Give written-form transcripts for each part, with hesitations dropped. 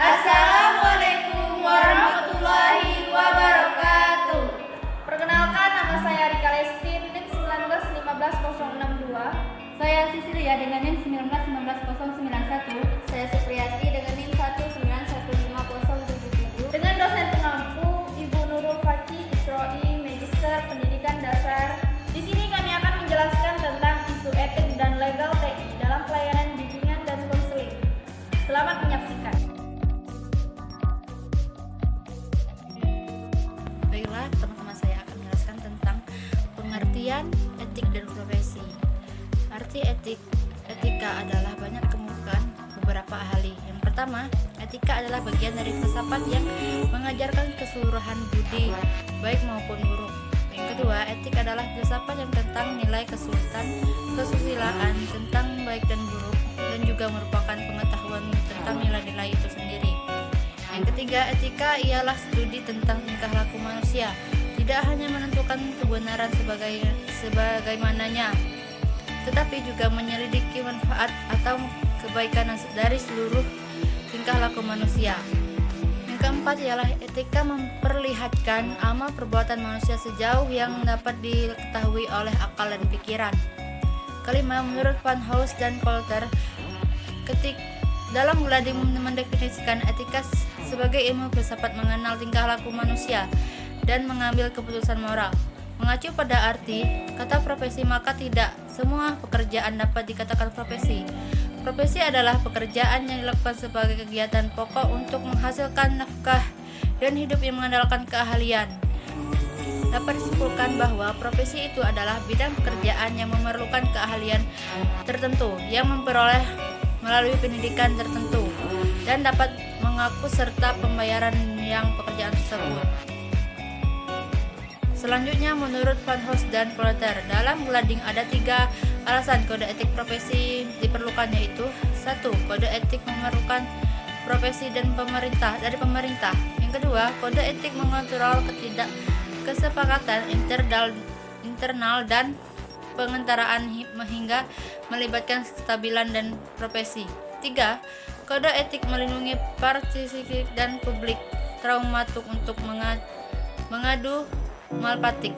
Assalamualaikum warahmatullahi wabarakatuh. Perkenalkan, nama saya Rika Lestin, NIM 1915062. Saya Sisilia dengan NIM 1919091. Saya Supriyati dengan NIM 1915077. Dengan dosen pengampu Ibu Nurul Faki Isroi, Magister Pendidikan Dasar. Di sini kami akan menjelaskan tentang isu etik dan legal TI dalam pelayanan bimbingan dan konseling. Selamat menyaksikan. Baiklah, teman-teman, saya akan menjelaskan tentang pengertian etik dan profesi. Arti etika adalah banyak ditemukan beberapa ahli. Yang pertama, etika adalah bagian dari filsafat yang mengajarkan keseluruhan budi, baik maupun buruk. Yang kedua, etik adalah filsafat yang tentang nilai kesusilaan, tentang baik dan buruk, dan juga merupakan pengetahuan tentang nilai-nilai itu sendiri. Yang ketiga, etika ialah studi tentang tingkah laku manusia, tidak hanya menentukan kebenaran sebagaimananya, tetapi juga menyelidiki manfaat atau kebaikan dari seluruh tingkah laku manusia. Yang keempat ialah etika memperlihatkan amal perbuatan manusia sejauh yang dapat diketahui oleh akal dan pikiran. Kelima, menurut Van House dan Coulter, dalam Glading mendefinisikan etika sebagai ilmu filsafat mengenal tingkah laku manusia dan mengambil keputusan moral. Mengacu pada arti kata profesi, maka tidak semua pekerjaan dapat dikatakan profesi. Profesi adalah pekerjaan yang dilakukan sebagai kegiatan pokok untuk menghasilkan nafkah dan hidup yang mengandalkan keahlian. Dapat disimpulkan bahwa profesi itu adalah bidang pekerjaan yang memerlukan keahlian tertentu yang memperoleh melalui pendidikan tertentu dan dapat mengaku serta pembayaran yang pekerjaan tersebut. Selanjutnya, menurut Van House dan Coulter, dalam Glading ada 3 alasan kode etik profesi diperlukan, yaitu 1. Kode etik memerlukan profesi dan pemerintah. Yang kedua, kode etik mengontrol kesepakatan internal dan pengentaraan hingga melibatkan kestabilan dan profesi. 3. Kode etik melindungi partisipasi dan publik traumatik untuk mengadu malpraktik.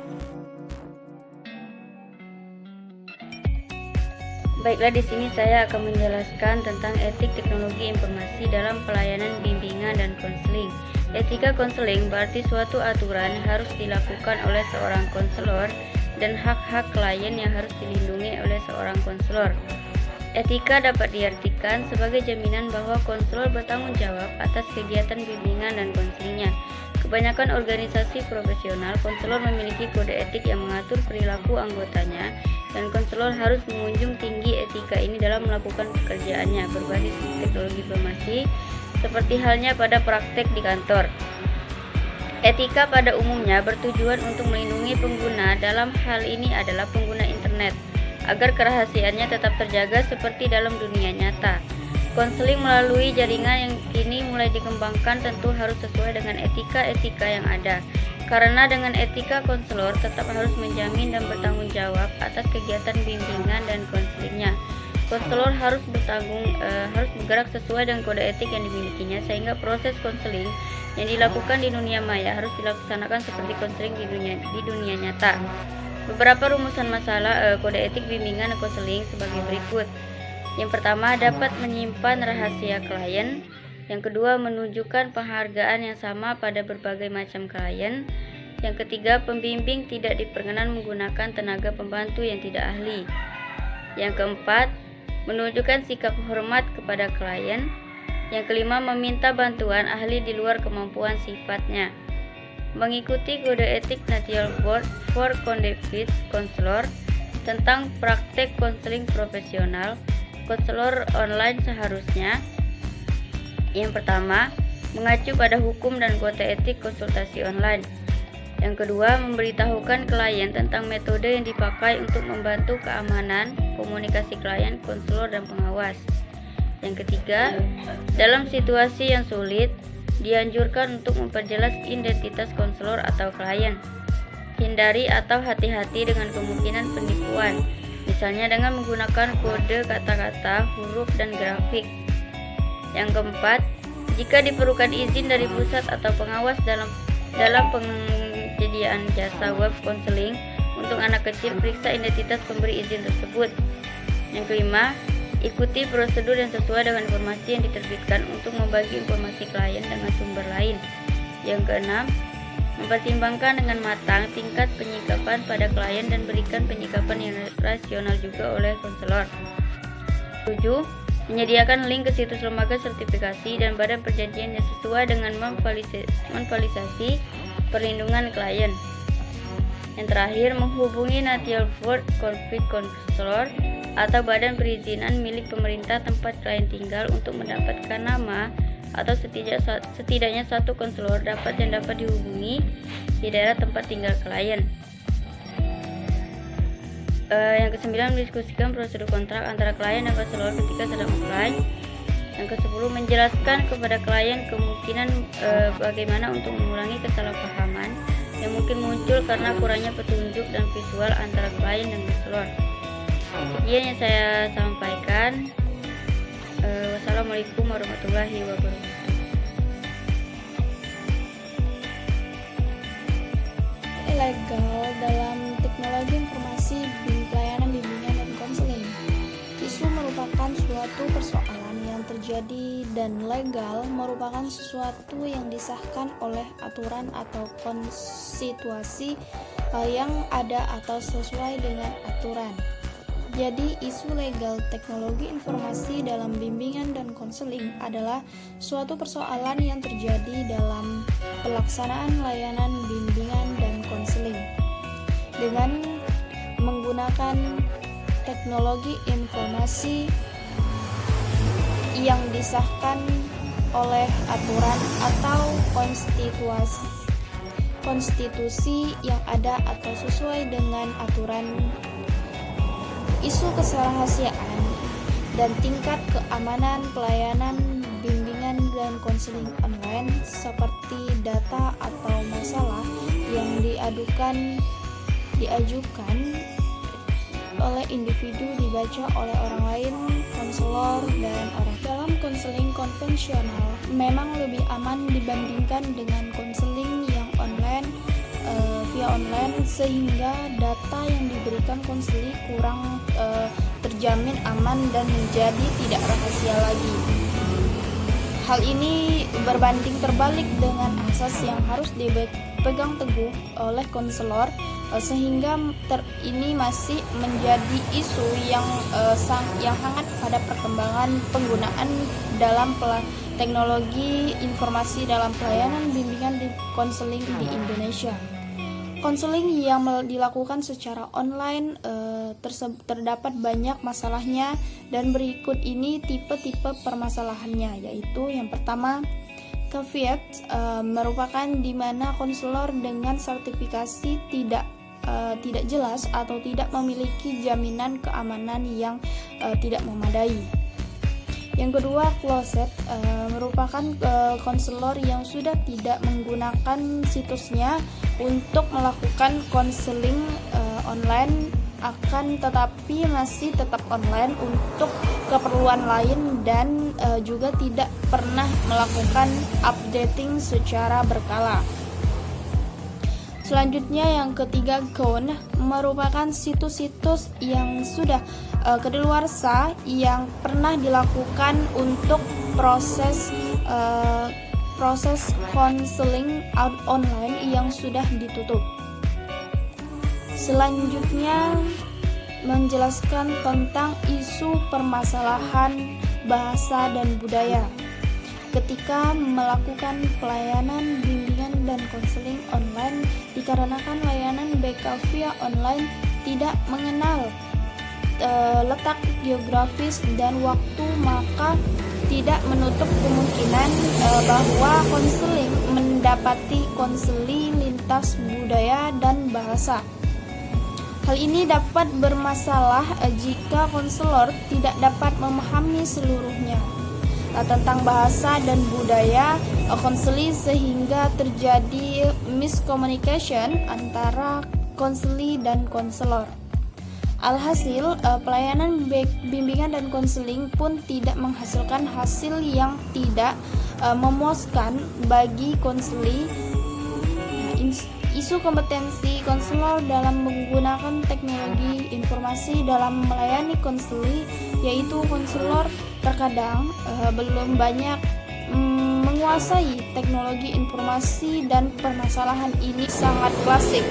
Baiklah, di sini saya akan menjelaskan tentang etik teknologi informasi dalam pelayanan bimbingan dan konseling. Etika konseling berarti suatu aturan harus dilakukan oleh seorang konselor dan hak-hak klien yang harus dilindungi oleh seorang konselor. Etika dapat diartikan sebagai jaminan bahwa konselor bertanggung jawab atas kegiatan bimbingan dan konselingnya. Kebanyakan organisasi profesional, konselor memiliki kode etik yang mengatur perilaku anggotanya, dan konselor harus menjunjung tinggi etika ini dalam melakukan pekerjaannya berbasis teknologi informasi, seperti halnya pada praktek di kantor. Etika pada umumnya bertujuan untuk melindungi pengguna, dalam hal ini adalah pengguna internet, agar kerahasiaannya tetap terjaga seperti dalam dunia nyata. Konseling melalui jaringan yang kini mulai dikembangkan tentu harus sesuai dengan etika-etika yang ada, karena dengan etika konselor tetap harus menjamin dan bertanggung jawab atas kegiatan bimbingan dan konselingnya. Konselor harus bergerak sesuai dengan kode etik yang dimilikinya, sehingga proses konseling yang dilakukan di dunia maya harus dilaksanakan seperti konseling di dunia nyata. Beberapa rumusan masalah kode etik bimbingan dan konseling sebagai berikut. Yang pertama, dapat menyimpan rahasia klien. Yang kedua, menunjukkan penghargaan yang sama pada berbagai macam klien. Yang ketiga, pembimbing tidak diperkenan menggunakan tenaga pembantu yang tidak ahli. Yang keempat, menunjukkan sikap hormat kepada klien. Yang kelima, meminta bantuan ahli di luar kemampuan sifatnya. Mengikuti kode etik National Board for Conduct Counselor tentang praktek konseling profesional. Konselor online seharusnya: yang pertama, mengacu pada hukum dan kode etik konsultasi online. Yang kedua, memberitahukan klien tentang metode yang dipakai untuk membantu keamanan komunikasi klien, konselor, dan pengawas. Yang ketiga, dalam situasi yang sulit, dianjurkan untuk memperjelas identitas konselor atau klien. Hindari atau hati-hati dengan kemungkinan penipuan, misalnya dengan menggunakan kode kata-kata, huruf, dan grafik. Yang keempat, Jika diperlukan izin dari pusat atau pengawas dalam penyediaan jasa web konseling untuk anak kecil, periksa identitas pemberi izin tersebut. Yang kelima, ikuti prosedur yang sesuai dengan informasi yang diterbitkan untuk membagi informasi klien dengan sumber lain. Yang keenam, mempertimbangkan dengan matang tingkat penyikapan pada klien dan berikan penyikapan yang rasional juga oleh konselor. 7. Menyediakan link ke situs lembaga sertifikasi dan badan perjanjian yang sesuai dengan memfasilitasi perlindungan klien. Yang terakhir, menghubungi National Word Conflict Counselor atau badan perizinan milik pemerintah tempat klien tinggal untuk mendapatkan nama atau setidaknya satu konselor yang dapat dihubungi di daerah tempat tinggal klien. Yang ke-9, mendiskusikan prosedur kontrak antara klien dan konselor ketika sedang offline. Yang ke-10, menjelaskan kepada klien kemungkinan bagaimana untuk mengurangi kesalahpahaman yang mungkin muncul karena kurangnya petunjuk dan visual antara klien dan konselor. Sekian yang saya sampaikan. Wassalamualaikum warahmatullahi wabarakatuh. Legal dalam teknologi informasi pelayanan bimbingan dan konseling. Isu merupakan suatu persoalan yang terjadi dan legal merupakan sesuatu yang disahkan oleh aturan atau konstitusi yang ada atau sesuai dengan aturan. Jadi, isu legal teknologi informasi dalam bimbingan dan konseling adalah suatu persoalan yang terjadi dalam pelaksanaan layanan bimbingan dan konseling dengan menggunakan teknologi informasi yang disahkan oleh aturan atau konstitusi yang ada atau sesuai dengan aturan. Isu keserahasiaan dan tingkat keamanan pelayanan bimbingan dan konseling online seperti data atau masalah yang diajukan oleh individu dibaca oleh orang lain, konselor, dan orang. Dalam konseling konvensional memang lebih aman dibandingkan dengan konseling yang via online, sehingga data yang diberikan konseling kurang terjamin aman dan menjadi tidak rahasia lagi. Hal ini berbanding terbalik dengan asas yang harus dipegang teguh oleh konselor, sehingga ini masih menjadi isu yang hangat pada perkembangan penggunaan dalam teknologi informasi dalam pelayanan bimbingan dan konseling di Indonesia. Konseling yang dilakukan secara online terdapat banyak masalahnya, dan berikut ini tipe-tipe permasalahannya, yaitu yang pertama, caveat merupakan di mana konselor dengan sertifikasi tidak jelas atau tidak memiliki jaminan keamanan yang tidak memadai. Yang kedua, closet merupakan konselor yang sudah tidak menggunakan situsnya untuk melakukan konseling online, akan tetapi masih tetap online untuk keperluan lain dan juga tidak pernah melakukan updating secara berkala. Selanjutnya yang ketiga, ghost merupakan situs-situs yang sudah kedaluarsa yang pernah dilakukan untuk proses konseling online yang sudah ditutup. Selanjutnya menjelaskan tentang isu permasalahan bahasa dan budaya ketika melakukan pelayanan bimbingan dan konseling online, dikarenakan layanan BK via online tidak mengenal letak geografis dan waktu, maka tidak menutup kemungkinan bahwa konseling mendapati konseling lintas budaya dan bahasa. Hal ini dapat bermasalah jika konselor tidak dapat memahami seluruhnya tentang bahasa dan budaya konseling, sehingga terjadi miscommunication antara konseling dan konselor. Alhasil, pelayanan bimbingan dan konseling pun tidak menghasilkan hasil yang tidak memuaskan bagi konseli. Isu kompetensi konselor dalam menggunakan teknologi informasi dalam melayani konseli, yaitu konselor terkadang belum banyak menguasai teknologi informasi, dan permasalahan ini sangat klasik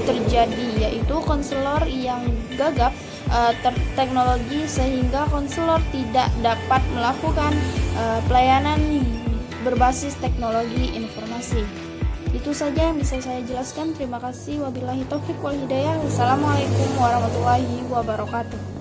terjadi, yaitu konselor yang gagap teknologi sehingga konselor tidak dapat melakukan pelayanan berbasis teknologi informasi. Itu saja yang bisa saya jelaskan. Terima kasih. Wabillahi taufik wal hidayah. Wassalamualaikum warahmatullahi wabarakatuh.